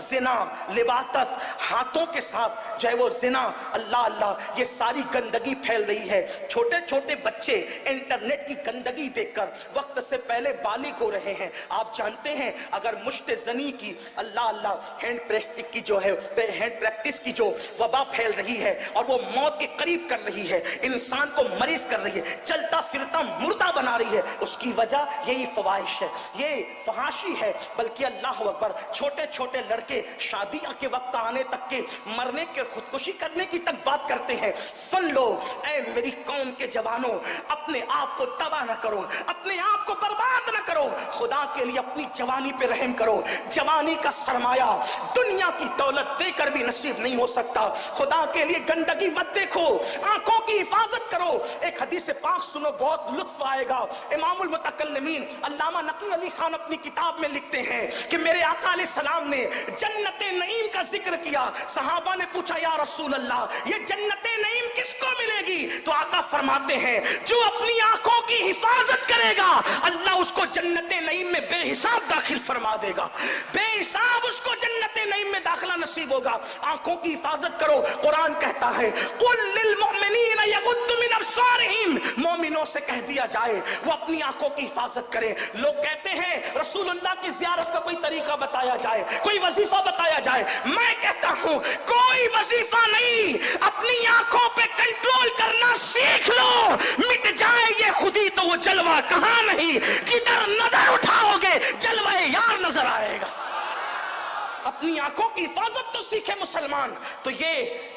जिना, लिवातत, हाथों के साथ जो है वो जिना, अल्लाह अल्लाह, ये सारी गंदगी फैल रही है। छोटे छोटे बच्चे इंटरनेट की गंदगी देखकर वक्त से पहले बालिग हो रहे हैं। आप जानते हैं अगर मुश्त ज़नी की, अल्लाह अल्लाह, हैंड प्रैक्टिस की जो वबा फैल रही है और वो मौत के करीब कर रही है, इंसान को मरीज कर रही है, चलता फिरता मुर्दा बना रही है, उसकी वजह यही फवाहिश है, ये फहाशी है। बल्कि अल्लाह अकबर, छोटे छोटे लड़के शादियां के वक्त आने तक के मरने के, खुदकुशी करने की तक बात करते हैं। सुन लो ऐ मेरी कौम के जवानों, अपने आप को तबाह न करो, अपने आप को बर्बाद न करो, खुदा के लिए अपनी जवानी पे रहम करो। जवानी का सरमाया दुनिया की दौलत देकर भी नसीब नहीं हो सकता। खुदा के लिए गंदगी मत देखो, आंखों की हिफाजत करो। एक हदीस पाक सुनो, बहुत लुत्फ आएगा। इमामुल मुतकल्लिमीन अल्लामा नकी अली खान अपनी किताब में लिखते हैं कि मेरे आका अलैहिस्सलाम ने जन्नते नईम का जिक्र किया। सहाबा ने पूछा या रसूल अल्लाह, ये जन्नते नईम किसको मिलेगी? तो आका फरमाते हैं जो अपनी आंखों की हिफाजत करेगा अल्लाह उसको जन्नते नईम में बेहिसाब दाखिल फरमा देगा, बेहिसाब उसको जन्नते नईम में दाखिला नसीब होगा। आंखों की हिफाजत करो। कुरान कहता है कुल लिल मुमिनीना यगुद्दु मिन अब्सारिहिम, मोमिनों से कह दिया जाए वो अपनी आंखों की हिफाजत करें। लोग कहते हैं रसूलुल्लाह की ज़ियारत का कोई तरीका बताया जाए, कोई वजीफा बताया जाए। मैं कहता हूं कोई वजीफा नहीं, अपनी आंखों पे कंट्रोल करना सीख लो, मिट जाए ये खुदी तो वो जलवा कहां नहीं, जिधर नजर उठाओगे जलवा यार नजर आएगा। अपनी आंखों की हिफाजत तो सीखे मुसलमान। तो ये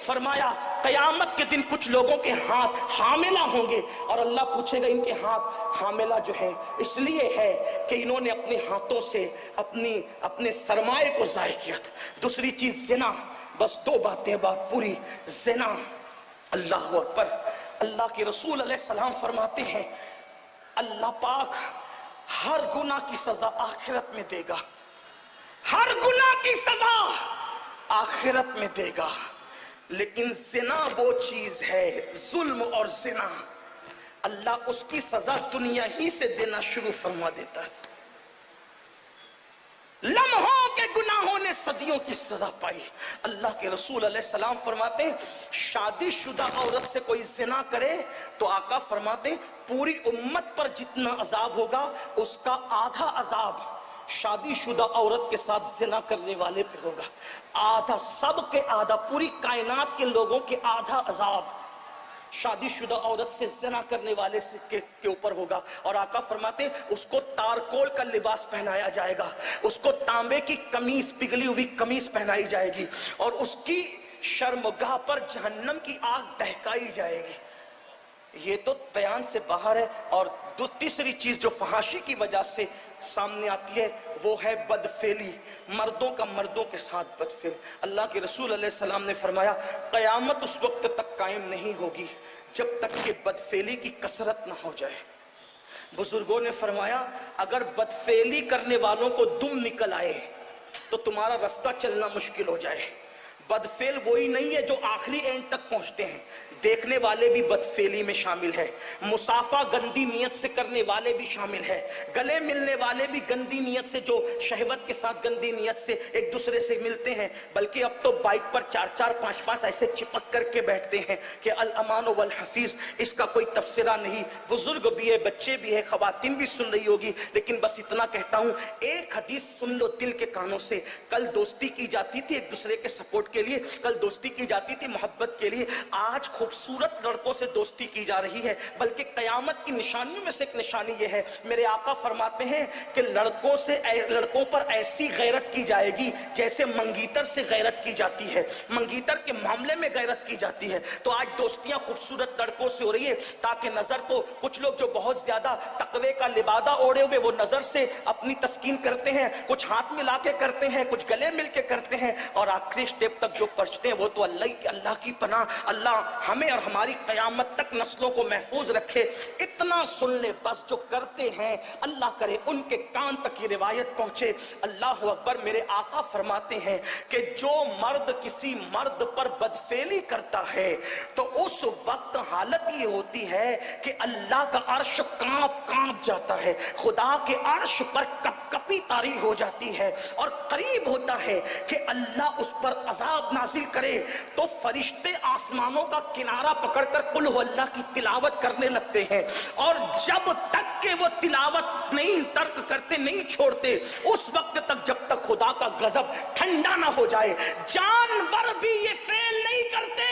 फरमाया कयामत के दिन कुछ लोगों के हाथ हामिला होंगे और अल्लाह पूछेगा इनके हाथ हामिला जो है इसलिए है कि इन्होंने अपने हाथों से अपने सरमाए को जाय किया था। दूसरी चीज जिना, बस दो बातें, बात पूरी। जिना, अल्लाह अकबर, अल्लाह के रसूल अलैहिस्सलाम फरमाते हैं अल्लाह पाक हर गुनाह की सजा आखिरत में देगा, हर गुनाह की सजा आखिरत में देगा। लेकिन जिना वो चीज है, जुल्म और जिना, अल्लाह उसकी सजा दुनिया ही से देना शुरू फरमा देता है। लम्हों के गुनाहों ने सदियों की सजा पाई। अल्लाह के रसूल अलैहिस्सलाम फरमाते हैं शादीशुदा औरत से कोई जिना करे तो आका फरमाते पूरी उम्मत पर जितना अजाब होगा उसका आधा अजाब शादीशुदा औरत के साथ जिना करने वाले पे होगा। आधा, सब के आधा, पूरी कायनात के लोगों के आधा अजाब शादीशुदा औरत से जिना करने वाले के ऊपर होगा। और आका फरमाते उसको तारकोल का लिबास पहनाया जाएगा, उसको तांबे की कमीज, पिघली हुई कमीज पहनाई जाएगी और उसकी शर्मगाह पर जहन्नम की आग दहकाई जाएगी। ये तो बयान से बाहर है। और तीसरी चीज जो फहाशी की वजह से सामने आती है वो है बदफेली, मर्दों का मर्दों के साथ बदफेल। अल्लाह के रसूल अलैहिस्सलाम ने फरमाया कयामत उस वक्त तक कायम नहीं होगी जब तक कि बदफेली की कसरत ना हो जाए। बुजुर्गों ने फरमाया अगर बदफेली करने वालों को दुम निकल आए तो तुम्हारा रास्ता चलना मुश्किल हो जाए। बदफेल वही नहीं है जो आखिरी एंड तक पहुंचते हैं, देखने वाले भी बदफेली में शामिल है, मुसाफा गंदी नियत से करने वाले भी शामिल है, गले मिलने वाले भी गंदी नियत से, जो शहवत के साथ गंदी नियत से एक दूसरे से मिलते हैं। बल्कि अब तो बाइक पर 4-4, 5-5 ऐसे चिपक करके बैठते हैं कि अल अमान वल हफीज, इसका कोई तफसीरा नहीं। बुजुर्ग भी है, बच्चे भी है, खवातीन भी सुन रही होगी, लेकिन बस इतना कहता हूं एक हदीस सुन लो दिल के कानों से। कल दोस्ती की जाती थी एक दूसरे के सपोर्ट के लिए, कल दोस्ती की जाती थी मोहब्बत के लिए, आज खूबसूरत लड़कों से दोस्ती की जा रही है। बल्कि कयामत की निशानियों में से एक निशानी यह है, मेरे आका फरमाते हैं कि लड़कों पर ऐसी गैरत की जाएगी जैसे मंगीतर से गैरत की जाती है, मंगीतर के मामले में गैरत की जाती है। तो आज दोस्तियां खूबसूरत लड़कों से हो रही है ताकि नजर को, कुछ लोग जो बहुत ज्यादा तकवे का लिबादा ओढ़े हुए वो नजर से अपनी तस्कीन करते हैं, कुछ हाथ मिला के करते हैं, कुछ गले मिल के करते हैं, और आखिरी स्टेप تک جو پڑھتے ہیں وہ تو اللہ کی پناہ، اللہ ہمیں اور ہماری قیامت تک نسلوں کو محفوظ رکھے۔ اتنا سن لے بس، جو کرتے ہیں اللہ کرے ان کے کان تک یہ روایت پہنچے۔ اللہ اکبر، میرے آقا فرماتے ہیں کہ جو مرد کسی مرد پر بدفعلی کرتا ہے تو اس وقت حالت یہ ہوتی ہے کہ اللہ کا عرش کانپ جاتا ہے، خدا کے عرش پر کپ کپی طاری ہو جاتی ہے، اور قریب ہوتا ہے کہ اللہ اس پر عذاب نازل کرے تو فرشتے آسمانوں کا کنارہ پکڑ کر قل ہو اللہ کی تلاوت کرنے لگتے ہیں، اور جب تک کہ وہ تلاوت نہیں ترک کرتے، نہیں چھوڑتے، اس وقت تک جب تک خدا کا غضب ٹھنڈا نہ ہو جائے۔ جانور بھی یہ فعل نہیں کرتے،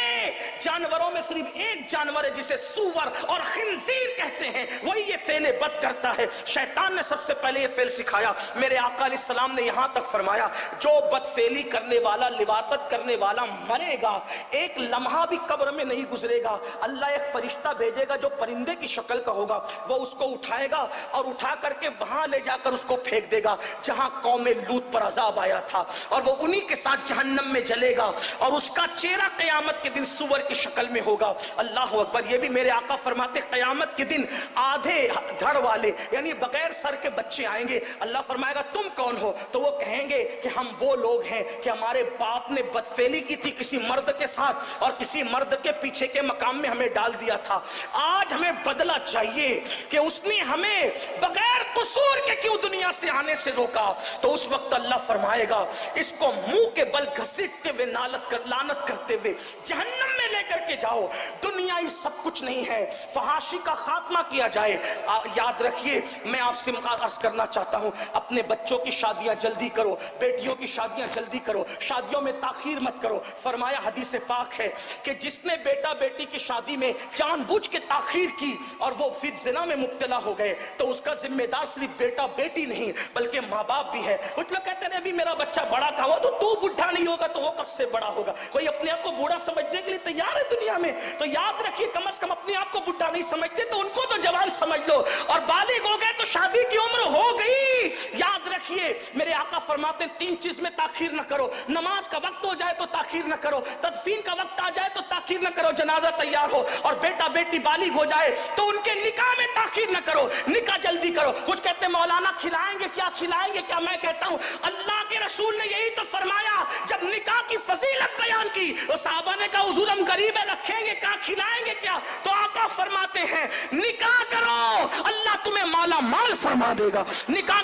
جانوروں میں صرف ایک جانور ہے جسے سور اور خنزیر کہتے ہیں، وہی یہ فعل بد کرتا ہے۔ شیطان نے سب سے پہلے یہ فعل سکھایا۔ میرے آقا علیہ السلام نے یہاں تک فرمایا جو بدفعلی کرنے والا، لواطت کرنے والا مرے گا، ایک لمحہ بھی قبر میں نہیں گزرے گا، اللہ ایک فرشتہ بھیجے گا جو پرندے کی شکل کا ہوگا، وہ اس کو اٹھائے گا اور اٹھا کر کے وہاں لے جا کر اس کو پھینک دے گا جہاں قوم لوط پر عذاب آیا تھا، اور وہ انہی کے ساتھ جہنم میں جلے گا، اور اس کا چہرہ قیامت کے دن سور کی شکل میں ہوگا۔ اللہ اکبر، یہ بھی میرے آقا فرماتے قیامت کے دن آدھے دھڑ والے یعنی بغیر سر کے بچے آئیں گے۔ اللہ فرمائے گا تم کون ہو؟ تو وہ کہیں گے کہ ہم وہ لوگ ہیں کہ ہمارے باپ نے بدفعلی کی تھی کسی مرد کے ساتھ، اور کسی مرد کے پیچھے کے مقام میں ہمیں ڈال دیا تھا، آج ہمیں بدلہ چاہیے کہ اس نے ہمیں بغیر قصور کے کیوں دنیا سے آنے سے روکا۔ تو اس وقت اللہ فرمائے گا اس کو منہ کے بل گھسیٹتے ہوئے لعنت کرتے ہوئے جہنم میں لے کر کے جاؤ، دنیا ہی سب کچھ نہیں ہے، فحاشی کا خاتمہ کیا جائے۔ یاد رکھیے، میں آپ سے عرض کرنا چاہتا ہوں، اپنے بچوں کی شادیاں جلدی کرو، بیٹیوں کی شادیاں جلدی کرو، شادیوں میں تاخیر مت کرو۔ فرمایا حدیث پاک ہے کہ جس نے بیٹا بیٹی کی شادی میں جان بوجھ کے تاخیر کی اور وہ پھر زنا میں مبتلا ہو گئے تو اس کا ذمہ دار صرف بیٹا بیٹی نہیں بلکہ ماں باپ بھی ہے۔ کچھ لوگ کہتے ہیں ابھی میرا بچہ بڑا تھا، وہ تو بوڑھا نہیں ہوگا تو وہ کب سے بڑا ہوگا؟ کوئی اپنے آپ کو بوڑھا سمجھنے کے لیے تیار ہے دنیا میں؟ تو یاد رکھیے کم از کم اپنے آپ کو بوڑھا نہیں سمجھتے تو ان کو تو جوان سمجھ لو، اور بالغ ہو گئے تو شادی کی عمر ہو گئی۔ یاد رکھیے میرے آقا فرماتے ہیں تین چیز میں تاخیر نہ کرو، نماز کا وقت ہو جائے تو تاخیر نہ کرو، تدفین کا وقت آ جائے تو تاخیر نہ کرو، جنازہ تیار ہو اور بیٹا بیٹی بالغ ہو جائے تو ان کے نکاح میں تاخیر نہ کرو، نکاح جلدی کرو۔ کچھ کہتے ہیں مولانا کھلائیں گے کیا، کھلائیں گے کیا؟ میں کہتا ہوں اللہ کے رسول نے یہی تو فرمایا، جب نکاح کی فضیلت بیان کی تو صحابہ نے کہا حضور ہم غریب ہیں، رکھیں گے کیا، کھلائیں گے کیا؟ تو آقا فرماتے ہیں نکاح کرو، اللہ تمہیں مالا مال فرما دے گا۔ نکاح